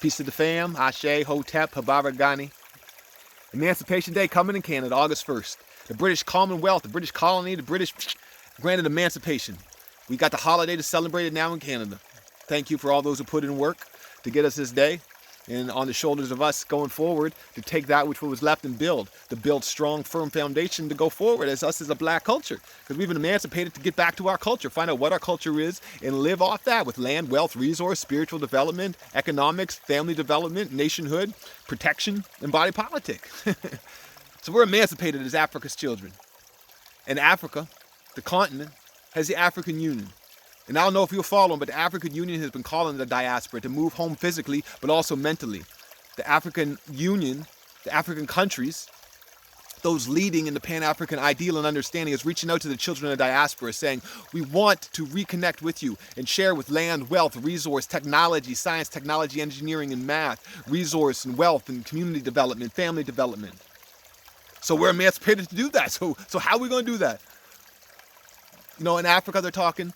Peace to the fam. Ashe, Hotep, Habaragani. Emancipation Day coming in Canada, August 1st. The British Commonwealth, the British colony, the British granted emancipation. We got the holiday to celebrate it now in Canada. Thank you for all those who put in work to get us this day. And on the shoulders of us going forward to take that which was left and to build strong, firm foundation to go forward as us as a black culture. Because we've been emancipated to get back to our culture, find out what our culture is, and live off that with land, wealth, resource, spiritual development, economics, family development, nationhood, protection, and body politic. So we're emancipated as Africa's children. And Africa, the continent, has the African Union. And I don't know if you'll follow, but the African Union has been calling the diaspora to move home physically, but also mentally. The African Union, the African countries, those leading in the Pan-African ideal and understanding is reaching out to the children of the diaspora saying, we want to reconnect with you and share with land, wealth, resource, technology, science, technology, engineering, and math, resource and wealth and community development, family development. So we're emancipated to do that. So how are we going to do that? You know, in Africa they're talking,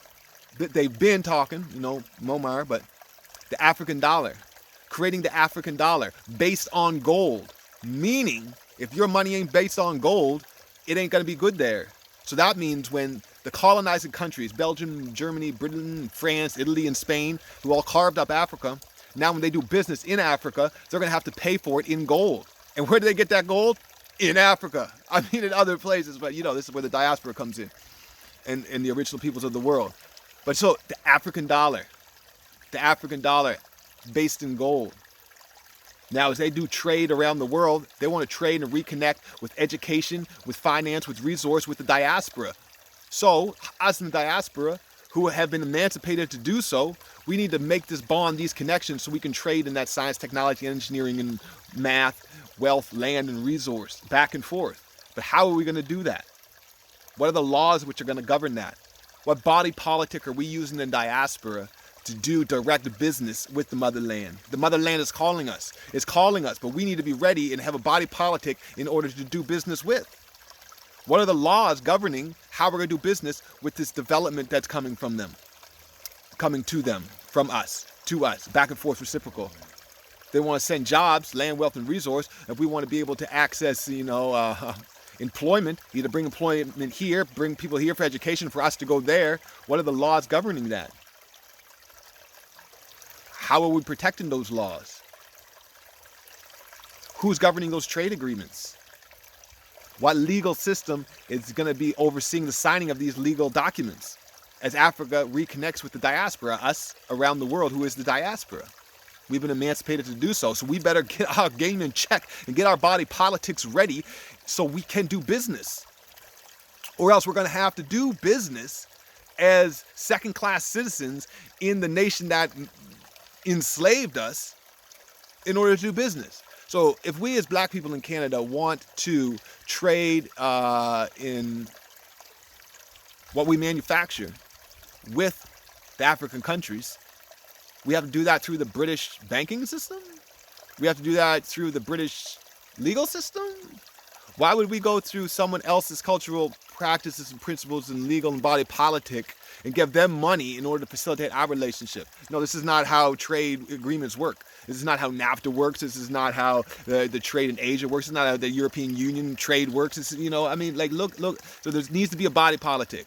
they've been talking, you know, Momar, but the African dollar, creating the African dollar based on gold, meaning if your money ain't based on gold, it ain't going to be good there. So that means when the colonizing countries, Belgium, Germany, Britain, France, Italy, and Spain, who all carved up Africa, now when they do business in Africa, they're going to have to pay for it in gold. And where do they get that gold? In Africa. I mean, in other places, but you know, this is where the diaspora comes in and the original peoples of the world. But so the African dollar based in gold. Now, as they do trade around the world, they want to trade and reconnect with education, with finance, with resource, with the diaspora. So, us in the diaspora, who have been emancipated to do so, we need to make this bond, these connections, so we can trade in that science, technology, engineering, and math, wealth, land, and resource, back and forth. But how are we going to do that? What are the laws which are going to govern that? What body politic are we using in diaspora to do direct business with the motherland? The motherland is calling us. It's calling us, but we need to be ready and have a body politic in order to do business with. What are the laws governing how we're going to do business with this development that's coming from them? Coming to them, from us, to us, back and forth reciprocal. They want to send jobs, land, wealth, and resource. If we want to be able to access, employment, either bring employment here, bring people here for education, for us to go there. What are the laws governing that? How are we protecting those laws? Who's governing those trade agreements? What legal system is going to be overseeing the signing of these legal documents as Africa reconnects with the diaspora, us around the world who is the diaspora? We've been emancipated to do so, so we better get our game in check and get our body politics ready so we can do business. Or else we're going to have to do business as second-class citizens in the nation that enslaved us in order to do business. So if we as black people in Canada want to trade in what we manufacture with the African countries, we have to do that through the British banking system? We have to do that through the British legal system? Why would we go through someone else's cultural practices and principles and legal and body politic and give them money in order to facilitate our relationship? No, this is not how trade agreements work. This is not how NAFTA works. This is not how the trade in Asia works. It's not how the European Union trade works. It's, look. So there needs to be a body politic.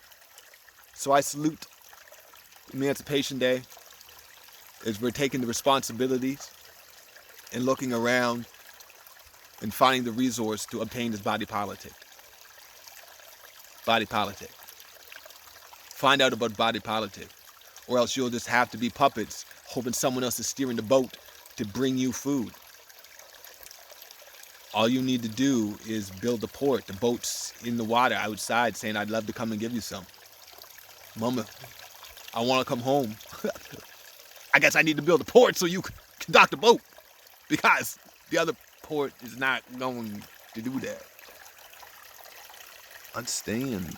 So I salute Emancipation Day as we're taking the responsibilities and looking around and finding the resource to obtain this body politic. Body politic. Find out about body politic, or else you'll just have to be puppets hoping someone else is steering the boat to bring you food. All you need to do is build a port, the boat's in the water outside saying, I'd love to come and give you some. Mama, I want to come home. I guess I need to build a port so you can dock the boat, because the other port is not going to do that. Understand.